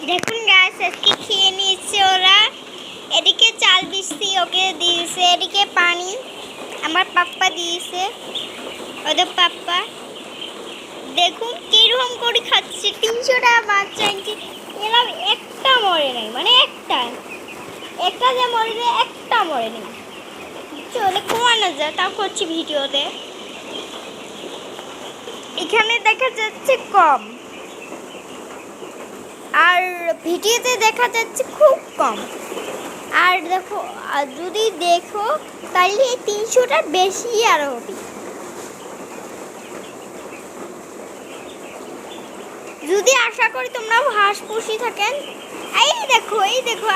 দেখুন গাছ আজকে খেয়ে নিয়েছে ওরা। এদিকে চাল দিচ্ছি, ওকে দিয়েছে। এদিকে পানি আমার পাপ্পা দিয়েছে, ওদের পাপ্পা। দেখুন কিরকম করে খাচ্ছে। 300 টাকা বাচ্চা আনছি, এলাম একটা মরে নেই, মানে একটা যে মরে যায়, একটা মরে নেই। চলে কমানো যায়, তাও করছি ভিডিওতে। এখানে দেখা যাচ্ছে কম, আর ভিডিওতে দেখা যাচ্ছে খুব কম। আর দেখো, যদি দেখো তাহলে এই 300টার বেশি আরো হবে। যদি আশা করি তোমরাও হাঁস পুষি থাকেন। এই দেখো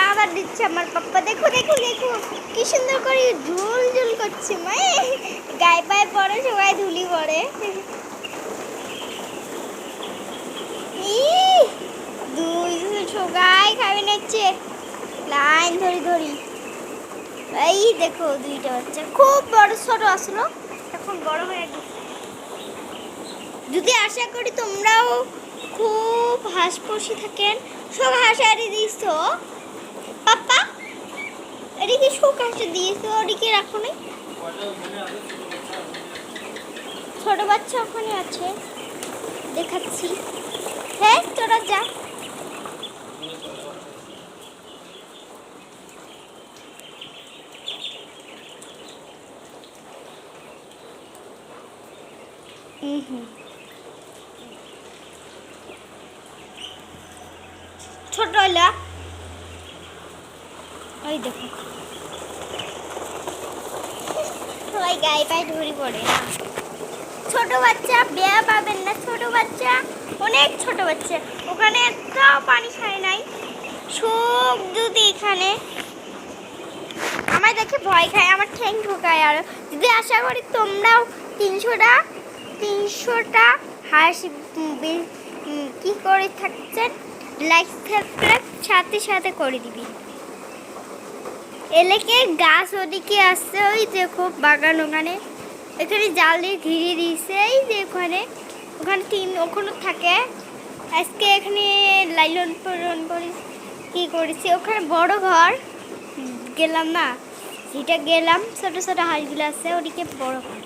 আবার দিচ্ছে আমার পাপ্পা। দেখো দেখো দেখো কি সুন্দর করে ঝুল ঝুল করছে। গায়ে পায়ে পড়ে, সবাই ধুলি পড়ে। সবাই খাবে নিচ্ছে লাইন ধরি ধরি। এই দেখো দুইটা বাচ্চা খুব বড় ছোট আসলো, এখন বড় হয়ে গেছে। যদি আশা করি তোমরাও খুব হাঁস পুষি থাকেন। সব হাঁস আরে দিস পাপ্পা, এদিকে শোক হাঁসটা দিয়েছ, ওদিকে রাখো নাই। ছোট বাচ্চা ওখানে আছে, দেখাচ্ছি। হ্যাঁ তোরা যা। ছোট হইলা ওই দেখো সবাই গায়ে পায়ে ধরে পড়ে না। ছোট বাচ্চা বেয়া পাবেন না, ছোট বাচ্চা অনেক ছোট বাচ্চা। ওখানে একটাও পানি খায় নাই। সব যদি এখানে আমার দেখে ভয় খায়, আমার ঠ্যাং ঢোকায়। আর যদি আশা করি তোমরাও 300টা হাঁস কি করে থাকছেন, লাইক সাবস্ক্রাইব সাথে সাথে করে দিবি। এলাকে গাছ ওদিকে আসছে, ওই দেখো বাগান, ওখানে এখানে জাল দিয়ে ঘিরে দিয়েছে। এই যে ওখানে ওখানে থাকে। আজকে এখানে লাইলন পূরণ করি কি করেছি, ওখানে বড় ঘর গেলাম না, সেটা গেলাম। ছোট ছোট হাঁসগুলো আছে, ওদিকে বড় ঘর।